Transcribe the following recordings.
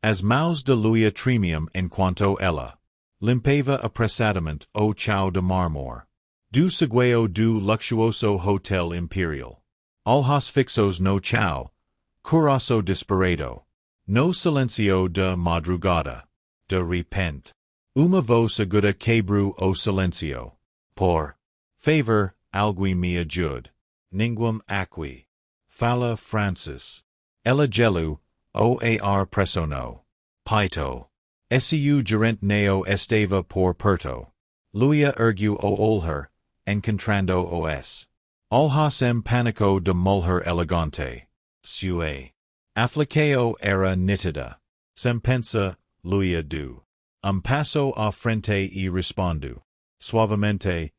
As maus de luia tremium en quanto ella limpeva apressadamente o chão de marmor. Do segueo do luxuoso hotel imperial. Alhas fixos no chão, coraço disparado. No silencio de madrugada. De repente. Uma voz aguda quebrou o silencio. Por favor, alguém me ajude. Ninguém aqui. Fala Francis. Ela gelu, o ar pressono. Pito. Seu gerente neo estava por perto. Luia ergu o olher, encontrando os. Alhas panico de mulher elegante. Sue. Aflicao era nítida. Sempensa, luia do. Passo à frente e respondo. Suavemente,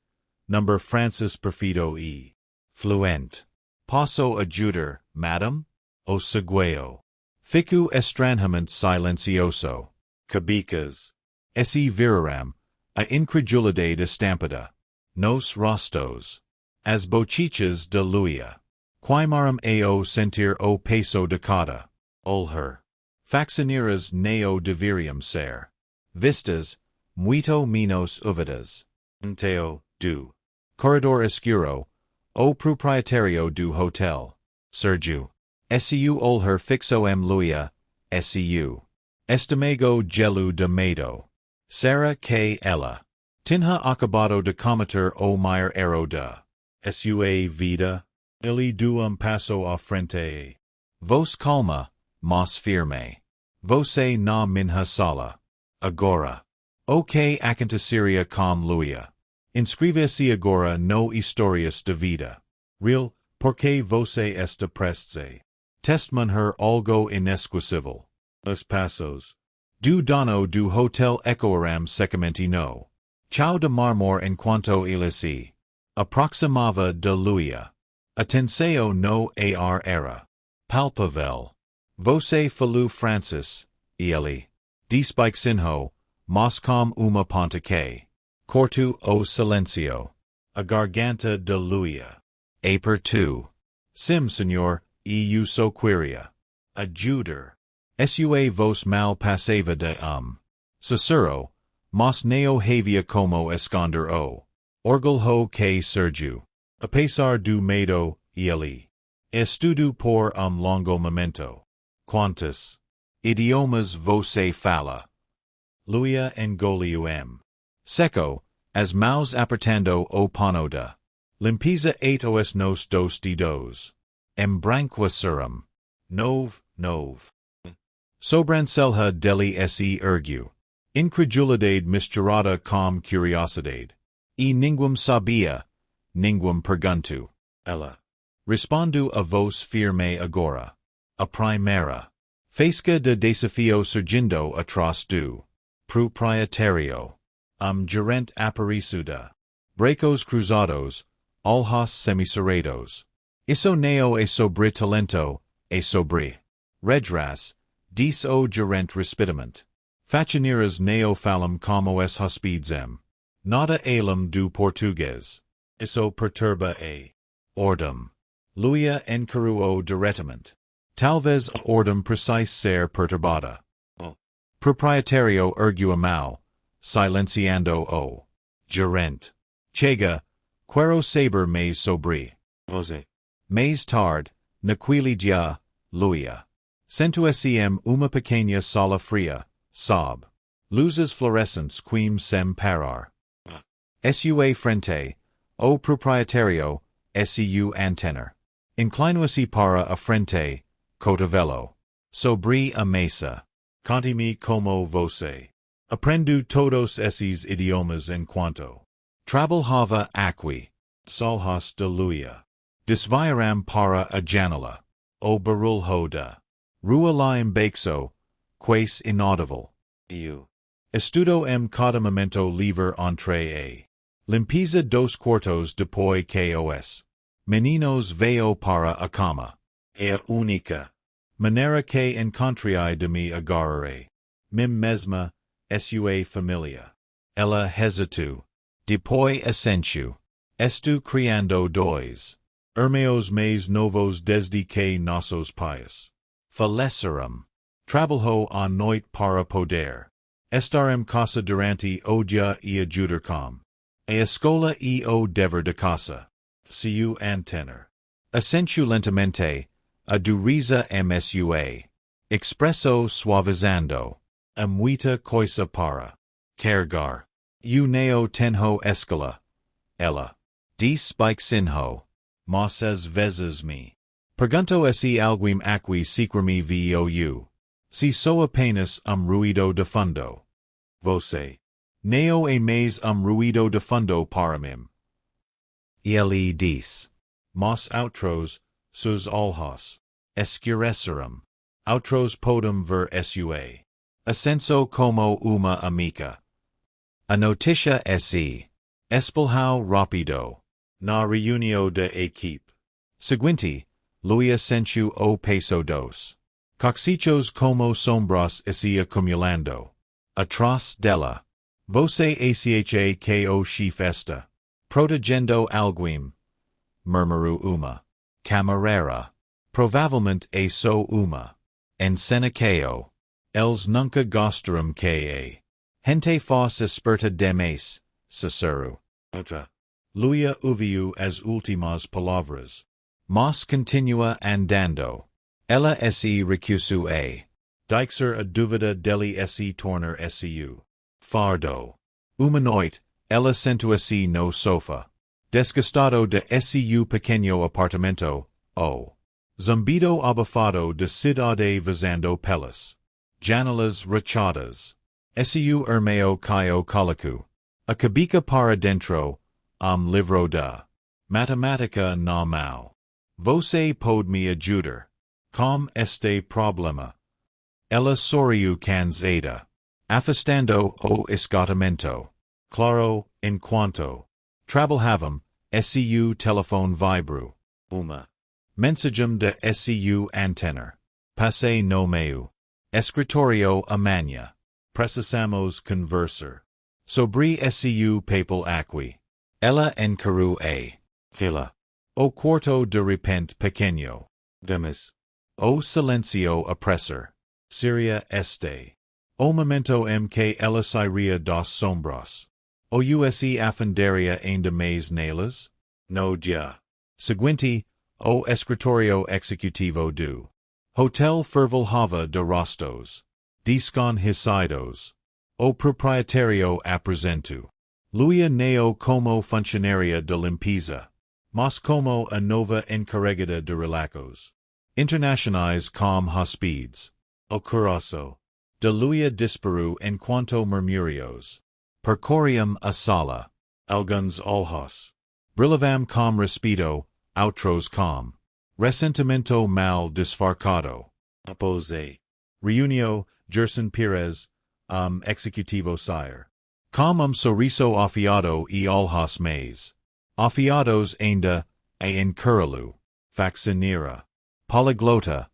number Francis perfido e. Fluent. Posso ajudar, madam? O segueo. Fico estranhamente silencioso. Cabicas. Esse viraram, a incredulidade estampada. Nos rostos. As bochichas de luia. Quimaram ao sentir o peso de cada. Olher. Faxineiras neo deveriam ser. Vistas, muito menos úvidas. Inteo, do. Corredor escuro, o proprietario do hotel. Sergiu. Seu olher fixo luia, seu. Estimego gelu de medo. Sarah que ela. Tinha acabado de cometer o maior erro da. Sua vida. Ele do passo à frente. Vos calma, mas firme. Você na minha sala. Agora. O que aconteceria com luia. Inscreva-se agora no histórias de vida. Real, porque você está prestes. Testmanher algo inesquecível. Os passos. Do dono do hotel ecoaram secamente no. Chão de marmor enquanto ele se aproximava de luia. Atenção no ar era. Palpavel. Você falou Francis, ele. Despike sinho, mas com uma ponta que. Corto o silencio. A garganta de luia. Apertu. Sim, senhor, e eu sou queria. Ajudar. Sua vos mal passava de Cicero, mas neo havia como esconder o. Orgulho que surgiu. A pesar do medo, ele. Estudo por longo momento. Quantos idiomas você fala? Luia engoliu seco, as mãos apertando o pano da. Limpeza os nos dos dedos. Embranqueceram. Nove. Sobrancelha dele se ergueu. Incredulidade misturada com curiosidade. E ninguém sabia, ninguém perguntou. Ela. Respondo a voz firme agora. A primeira. Faisca de desafio surgindo atrás do. Proprietario. Gerente aparecido. Bracos cruzados, alhas semicerrados. Isso neo e sobre talento, e sobre. Redras, dis o gerente respidamente. Faxineiras neo falam como es hospidzem. Nada alum do português. Isso perturba a. Ordem. Luia encaruo diretamente. Talvez a ordem precise ser perturbada. Proprietario ergua mal, silenciando o. Gerente. Chega, quero saber mais sobre. Mais tarde, naquele dia, luia. Sento sem uma pequena sala fria, sob. Luzes fluorescentes quim sem parar. Sua frente, o proprietario, su antener. Inclino-se para a frente, cotovelo. Sobre a mesa. Conte-me como você. Aprendo todos esses idiomas enquanto. Trabalhava aqui. Solhas de luia. Desviaram para a janela. O barulho da. Rua lá embaixo, quase inaudible. Eu. Estudo cada momento livre entre a. Limpeza dos quartos depois que os. Meninos veio para a cama. É a única maneira que encontrei de me agarrar. Mim mesma, sua família. Ela hesitou. Depois assentiu. Estou criando dois. Hermeos mais novos desde que nossos pais faleceram. Trabalho a noite para poder estarem casa durante o dia e ajudar-com a escola e o dever de casa. Seu antener. Ascenso lentamente, a dureza msua. Expresso suavizando. A muita coisa para carregar. Eu neo tenho escala. Ela. Diz bike sinho. Mas às vezes me. Pergunto se alguém aqui secremi vou. Se sou apenas ruído de fundo. Você. Neo e mais ruído de fundo para mim. Ele diz. Mas outros, sus olhos. Escureceram. Outros podem ver sua. Ascenso como uma amiga. A noticia se. Espalhau rápido. Na reunião de equipe. Seguinte, lui ascenso o peso dos. Coxichos como sombras se acumulando. Atrás dela. Você acha que o festa. Protegendo alguém. Murmuru uma. Camarera. Provavelmente sou uma. Encenacao. Els nunca gostaram que a. Gente fos esperta demais, Cicero. Outra. Luia ouviu as últimas palavras. Mas continua andando. Ela se recusu a. Deixar a dúvida dele se tornar su. Fardo. Uma noite, ela sentou-se no sofá. Desgastado de su pequeno apartamento, o. Zumbido abafado de cidade vazando pelas. Janelas rachadas. Su ermeo caio calicu. A cabica para dentro, livro da. Matemática na mão. Você pode me ajudar. Com este problema. Ela sorriu cansada. Afastando o esgotamento. Claro, enquanto. Trabalhavam, su telefone vibro. Uma. Mensagem de su antener. Passe no meu. Escritorio amanhã. Precisamos conversar. Sobre su papel aqui. Ela encarou a. Quila. O quarto de repente pequeno. Demis. O silencio opressor. Seria este. O momento que ela sairia das sombras. O use afundaria ainda mais nelas? No dia. Seguinte, o escritorio executivo do. Hotel Fervilhava de Rostos. Desconhecidos. O proprietario apresento. Luia neo como funcionária de limpeza. Mas como a nova encarregada de relacos. Internacionais com hóspedes. O coração. De Luia disparu enquanto murmurios. Percorriam a sala. Alguns olhos. Brillavam com respeto, outros com. Ressentimento mal disfarçado. Apose. Reunião, Gerson Pires, executivo sire. Com sorriso afiado e olhos mais. Afiados ainda, a encará-lo. Faxineira. Poliglota.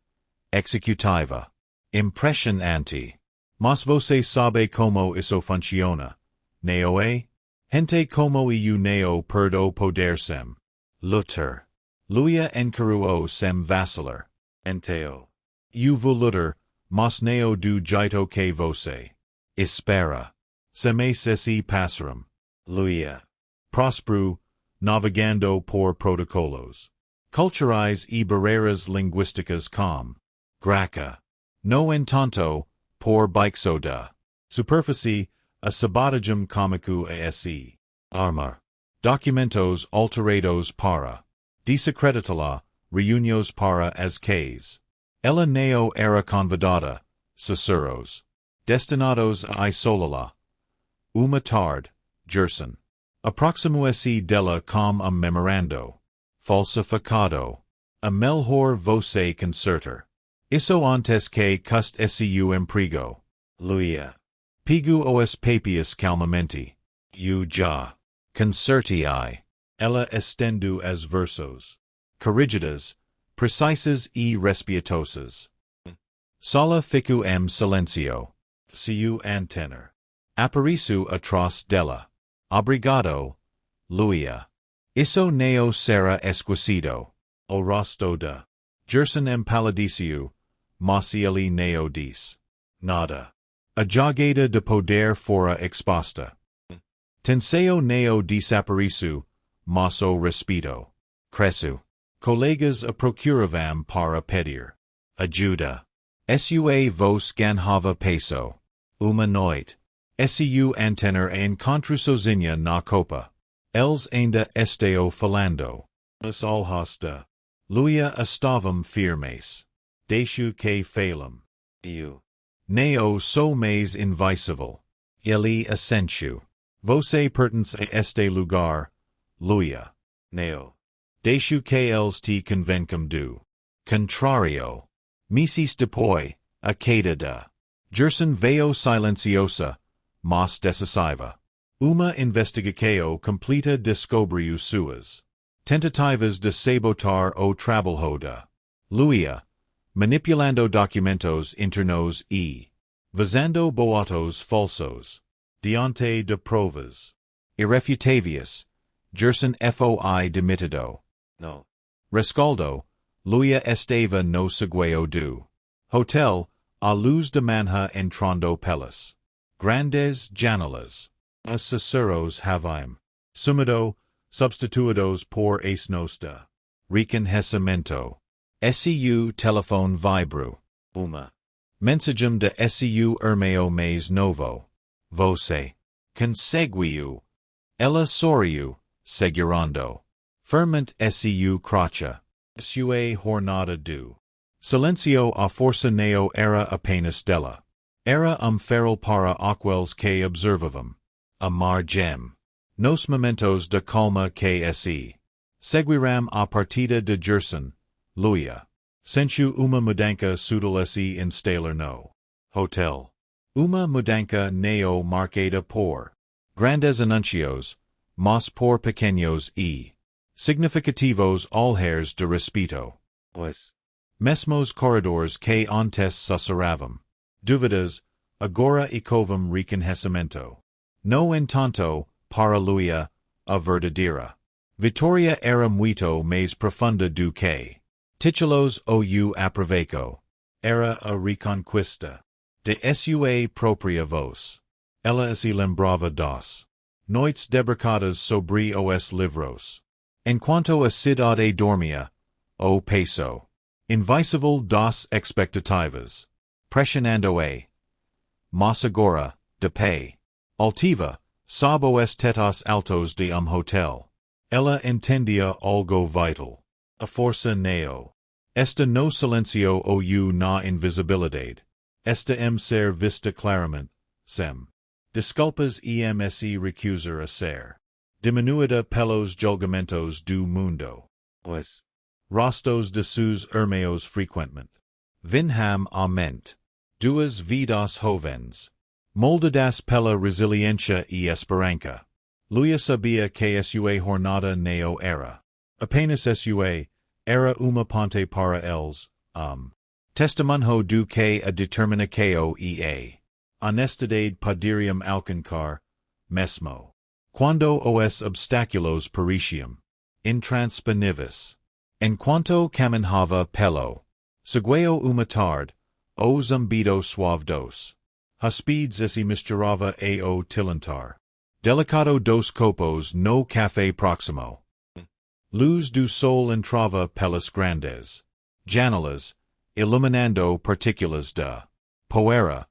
Executiva. Impressionante. Mas você sabe como isso funciona. Neo é? Gente como eu neo perdo poder sem. Lutar. Luia encarou sem vacilar. Enteo. Eu vou lutar, mas neo do jeito que você. Espera. Semeis se passaram. Luia. Prospero, navegando por protocolos. Culturais e barreiras linguísticas com. Graca. No entanto, por baixo da. Superfície, a sabotagem cômico a se. Armar. Documentos alterados para. Desacreditá-la, reuniões para as quais. Ela neo era convidada, Ciceros. Destinados a isolá-la. Uma tarde, Gerson. Aproximou-se dela com memorando. Falsificado. A melhor você consertar. Isso antes que custe su emprego. Luia. Pigu os papias calmamente. Eu já. Concerti. Ela estendo as versos. Corrigidas, precisas e respeitosas. Sala ficu silencio. Seu antener. Apariço atrás dela. Obrigado, Luia. Isso neo será esquecido. O rosto da. Gerson empalideceu, Macieli neo dis. Nada. Ajagada de poder fora exposta. Tenseo neo desapareço, mosso respeito. Cresço. Colegas a procuravam para pedir ajuda. Sua vos ganhava peso. Uma noite. Seu antener a encontro sozinha na copa. Eles ainda esteo falando. Mas alhosta. Luia estavam firmes. Deixo que falam. Eu. Neo sou mais invisível. Ele assentiu. Você pertence a este lugar, Luia. Neo. Deixo que eles te convencam do contrário. Mises depois, a queda da Gerson veio silenciosa, mas decisiva. Uma investigação completa descobriu suas tentativas de sabotar o trabalho da Luia, manipulando documentos internos e vazando boatos falsos, diante de provas irrefutáveis. Gerson foi demitido. No. Rescaldo, Luia estava no seguio do hotel, a luz de manhã entrando pelas grandes janelas. Assessoros haviam sumido, substituídos por asnos de reconhecimento. Seu telefone vibrou. Uma mensagem de seu irmão mais novo. Você conseguiu. Ela sorriu, segurando firmemente seu crotcha. Sua jornada do silencio a força neo era apenas dela. Era feral para aqueles que observavam. A margem. Nos momentos de calma que se seguiram a partida de Gerson, Luia sentiu uma mudança sutil se instalar no hotel. Uma mudança neo marcada por grandes anuncios, mas por pequeños e significativos olhares de respeito. Os mesmos corredores que antes sussurravam dúvidas, agora ecovam reconhecimento. No entanto, para Luia, a verdadeira vitória era muito mais profunda do que títulos ou aproveito. Era a reconquista de sua própria voz. Ela se lembrava das noites debruçadas sobre os livros. Enquanto a cidade dormia, o peso invisível das expectativas pressionando-a. Mas agora, de pé altiva, sob os tetos altos de hotel. Ela entendia algo vital. A força neo. Esta no silencio ou na invisibilidade. Esta ser vista claramente, sem desculpas se recusar a ser diminuída pelos julgamentos do mundo. Os rostos de seus irmãos frequentemente vinham a mente. Duas vidas jovens, moldadas pela resiliência e esperança. Luia sabia que sua jornada neo era apenas sua, era uma ponte para eles, testemunho do que a determinação e a honestidade poderiam alcançar, mesmo quando os obstáculos pareciam intransponíveis. Enquanto caminhava pelo seguio uma tarde, o zumbido suave dos hóspedes se misturava a o tilintar delicado dos copos no café próximo. Luz do sol entrava pelas grandes janelas, iluminando partículas de poeira,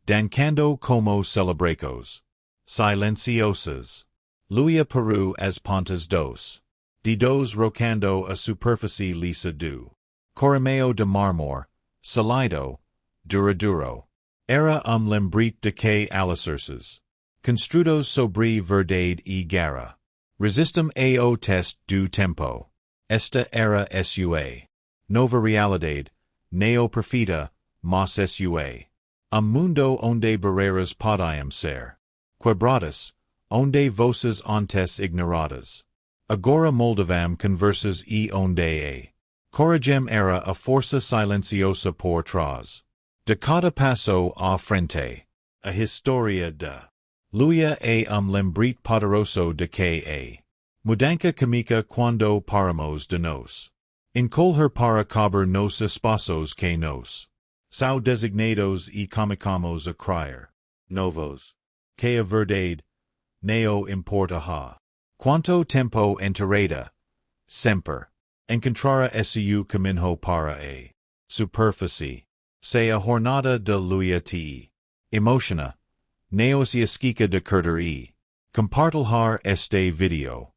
dancando como celebracos silenciosas. Luia Peru as pontas dos dedos rocando a superfície lisa do corrimão de mármore, salido, duraduro. Era lembrete de que alicerces, construídos sobre verdade e gara, resistem ao teste do tempo. Esta era sua nova realidade, neo perfeita, mas sua mundo onde barreiras podiam ser quebradas, onde voces antes ignoradas agora moldavam conversas e onde a coragem era a força silenciosa por trás de cada passo à frente. A história da Luia é lembrete poderoso de que a mudança comica quando paramos de nos encolher para caber nos espaços que nos Sao designados e comicamos a criar. Novos. Que a verdade. Neo importa ha. Quanto tempo enterada. Semper. Encontrara su caminho para a. Superficie. Se a jornada de luia te. Emociona. Neos e esquica de curtir e. Compartilhar este video.